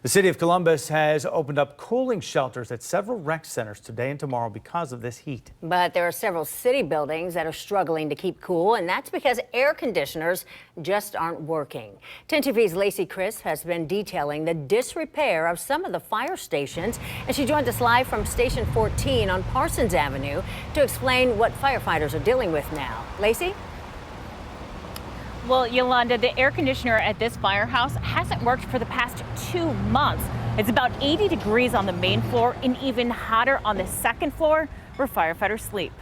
The city of Columbus has opened up cooling shelters at several rec centers today and tomorrow because of this heat. But there are several city buildings that are struggling to keep cool, and that's because air conditioners just aren't working. 10 TV's Lacey Chris has been detailing the disrepair of some of the fire stations, and she joins us live from Station 14 on Parsons Avenue to explain what firefighters are dealing with now. Lacey? Well, Yolanda, the air conditioner at this firehouse hasn't worked for the past 2 months. It's about 80 degrees on the main floor and even hotter on the second floor where firefighters sleep.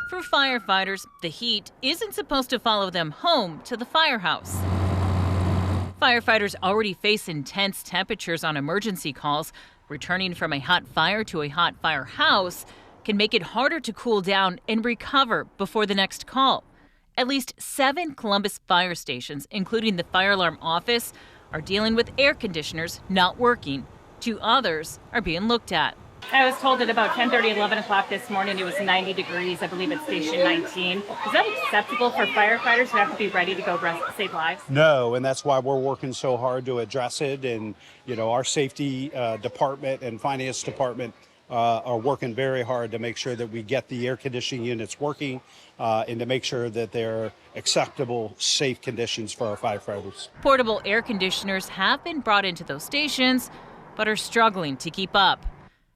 For firefighters, the heat isn't supposed to follow them home to the firehouse. Firefighters already face intense temperatures on emergency calls. Returning from a hot fire to a hot firehouse can make it harder to cool down and recover before the next call. At least 7 Columbus fire stations, including the fire alarm office, are dealing with air conditioners not working. 2 others are being looked at. I was told at about 10:30, 11 o'clock this morning it was 90 degrees, I believe, at Station 19. Is that acceptable for firefighters who have to be ready to go save lives? No, and that's why we're working so hard to address it. And, our safety department and finance department are working very hard to make sure that we get the air conditioning units working and to make sure that they're acceptable, safe conditions for our firefighters. Portable air conditioners have been brought into those stations, but are struggling to keep up.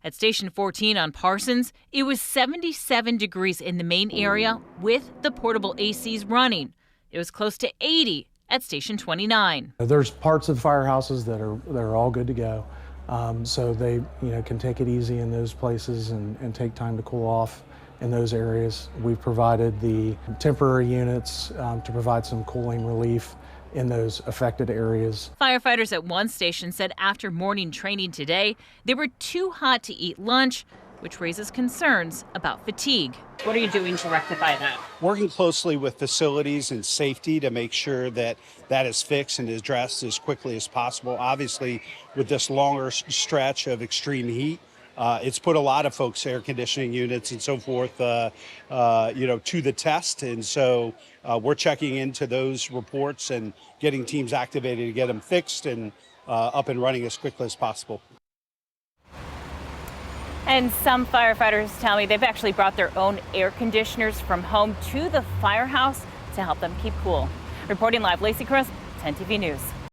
At Station 14 on Parsons, it was 77 degrees in the main area with the portable ACs running. It was close to 80 at Station 29. There's parts of firehouses that are all good to go. So they can take it easy in those places and take time to cool off in those areas. We've provided the temporary units to provide some cooling relief in those affected areas. Firefighters at one station said after morning training today, they were too hot to eat lunch, which raises concerns about fatigue. What are you doing to rectify that? Working closely with facilities and safety to make sure that that is fixed and is addressed as quickly as possible. Obviously, with this longer stretch of extreme heat, it's put a lot of folks' air conditioning units and so forth, to the test. And so we're checking into those reports and getting teams activated to get them fixed and up and running as quickly as possible. And some firefighters tell me they've actually brought their own air conditioners from home to the firehouse to help them keep cool. Reporting live, Lacey Chris, 10 TV News.